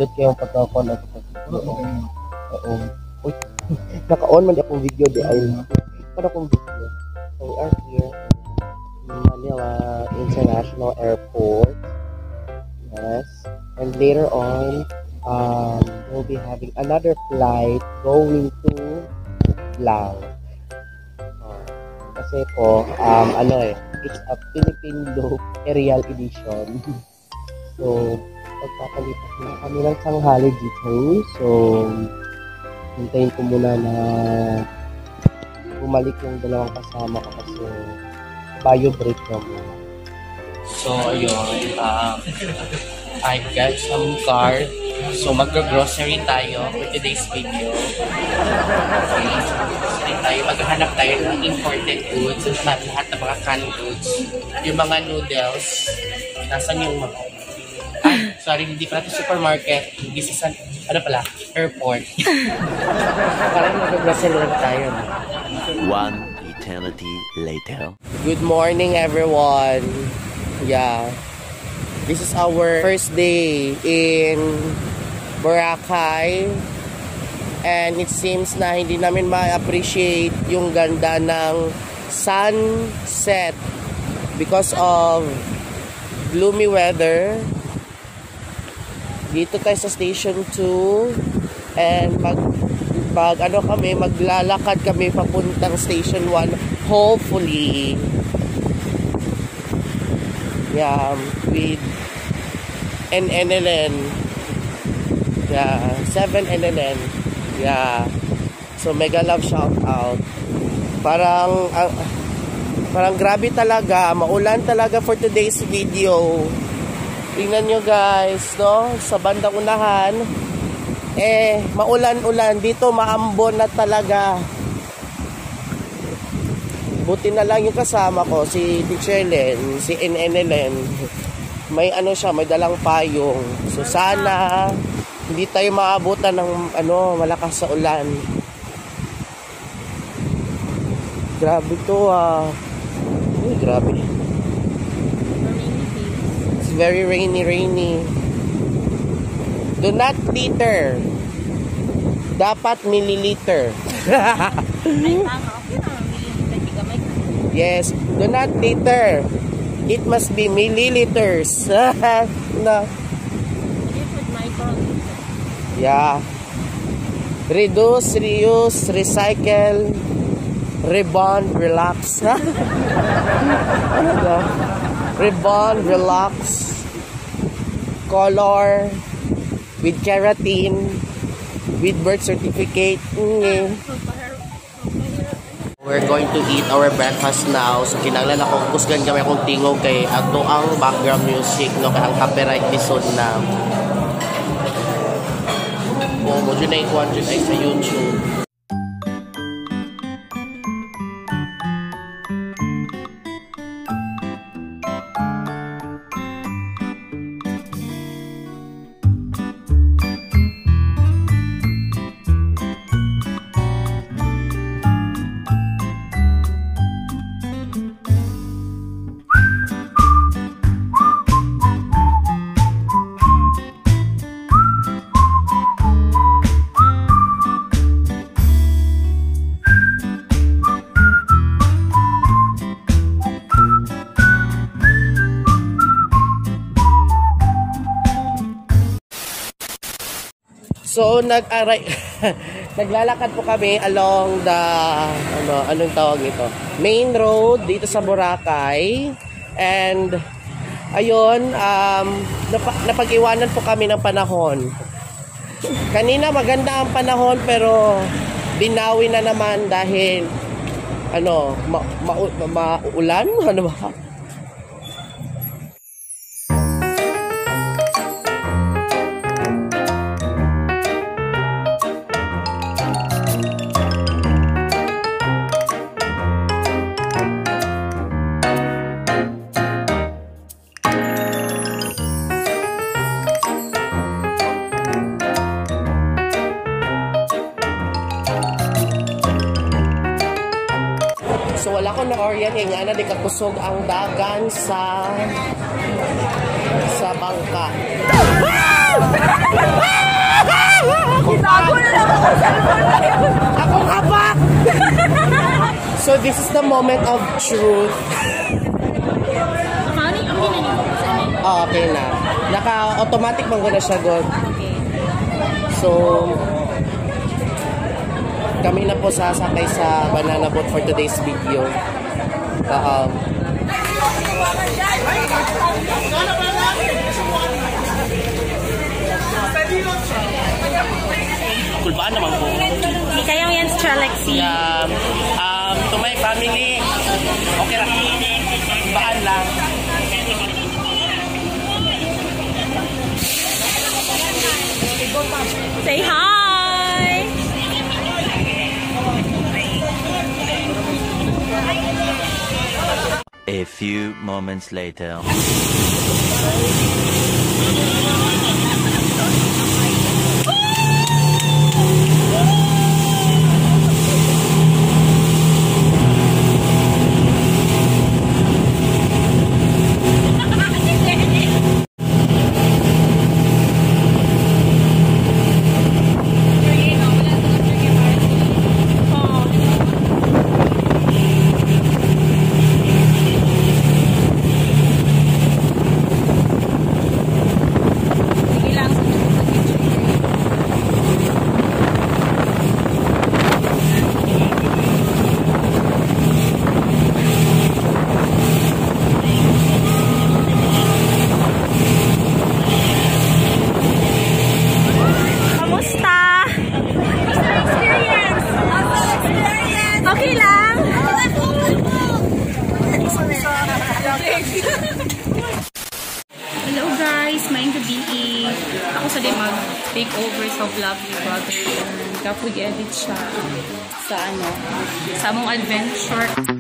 Pindot kayong pagkakon at pagkakon. Oo. Uy, naka-on man akong video di ay. Para akong video. So we are here in Manila International Airport. Yes. And later on, we'll be having another flight going to Lao. Kasi po, it's a Philippine Loop Aerial Edition. So, pagpapalipas na kami ng tanghali dito. So, hintayin ko muna na bumalik yung dalawang kasama ko kasi bio break na muna. So, ayun. I got some card. So, mag-grocery tayo for today's video. Okay. So, tayo maghanap tayo ng imported goods. Lahat ng mga canned goods. Yung mga noodles. Nasaan yung mga... sorry, hindi pala ito supermarket. This is airport. Parang mag-grocery lang tayo. One eternity later. Good morning, everyone. Yeah. This is our first day in Boracay. And it seems na hindi namin ma-appreciate yung ganda ng sunset because of gloomy weather. Dito tayo sa Station 2 and maglalakad kami papuntang Station 1 hopefully. Yeah, with NNN. Yeah, 7 NNN. Yeah. So mega love shout out. Parang grabe talaga, maulan talaga for today's video. Tingnan nyo guys, no? Sa bandang unahan, maulan-ulan. Dito maambon na talaga. Buti na lang yung kasama ko, si Teacher Len, si NNLN. May may dalang payong. So sana, hindi tayo maabutan ng malakas sa ulan. Grabe to Uy, grabe. Very rainy. Do not liter. Dapat milliliter. Yes, do not liter. It must be milliliters. No. Yeah. Reduce, reuse, recycle, rebond, relax. Ano ba? Rebond, relax, color, with keratin, with birth certificate. We're going to eat our breakfast now. So kinanglan ako, kusgan kami akong tingog kay ato ang background music, no, kay ang copyright episode na. Mo dyan na ikuan dyan ay sa YouTube. So, naglalakad po kami along the, anong tawag ito? Main road dito sa Boracay. And, ayun, napag-iwanan po kami ng panahon. Kanina maganda ang panahon pero binawi na naman dahil, maulan? Ano ba? So wala ko na-orient kaya nga na di kakusog ang dagan sa bangka. Itago na lang ako sa cellphone na yun. Akong hapak! So this is the moment of truth. Okay na. Naka-automatic man ko na siya, God. So, kami na po sasakay sa banana boat for today's video. Kulbaan naman po. Hindi kayo yan sa Lexi. To my family, okay lang. Baan lang. Say hi! A few moments later. Hello guys, maayong gabi. Ako sa di mag-take over sa vlog ni brother. Kapag edit siya sa sa among adventure.